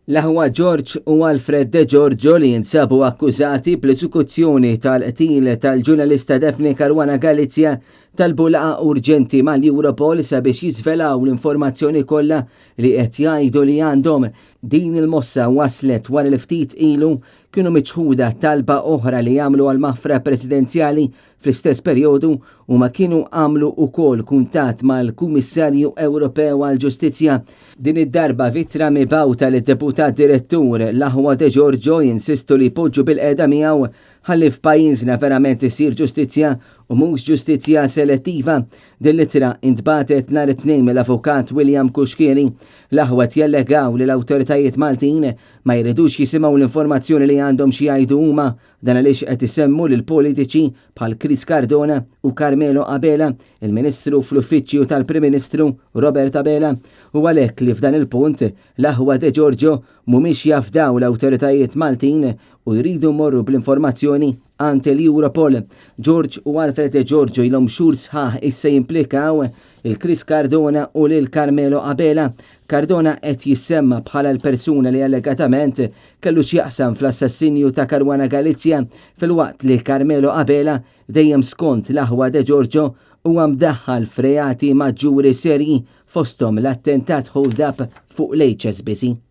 L-aħwa George u Alfred De Giorgio li jinsabu akkużati bl-eżekuzzjoni tal-qtil tal-ġurnalista Daphne Caruana Galizia talbu laqa urġenti mal-Europol sabiex jiżvelaw l-informazzjoni kollha li qed jgħidu li għandhom. Din il-mossa waslet wara l-ftit ilu kienu miċħuda talba oħra li jagħmlu għal maħfra presidenzjali fl-istess perjodu u ma kienu għamlu ukoll kuntatt mal-Kummissarju Ewropew għall-Ġustizzja. Din id-darba Vitra mibgħuta lid-deputat direttur l-aħwa De Giorgio jinsistu li poġġu bil-qeda miegħu ħalli f'pajjiżna verament isir ġustizzja u mhux ġustizzja selettiva. Din littra intbatet nhar it-tnejn mill-avukat William Kuxkieri. L-aħwa jallegaw li l-awtoritajiet Maltin ma jridux jisimgħu l-informazzjoni li għandhom xi jgħidu huma dan għaliex qed isemmu lil politiċi bħal Chris Cardona u Carmelo Abela, il-Ministru fl-Uffiċċju tal-Prim Ministru Robert Abela, u għalhekk li f'dan il-punt l-aħwa De Giorgio mhumiex jafdaw l-awtoritajiet Maltin u jridu morru bl-informazzjoni ante l-Europol. George u Alfred De Giorgio ilhom xhur sħaħ issa jimplikaw il-Chris Cardona u lil Carmelo Abela. Cardona qed jissemma bħala l-persuna li allegatament kellu x'jaqsam fl-assassinju ta' Caruana Galizia fil-waqt li Carmelo Abela dejjem skont l-aħwa De Giorgio huwa mdaħħal f'reati maġġuri serji fosthom l-attentat hold-up fuq l-HSBC.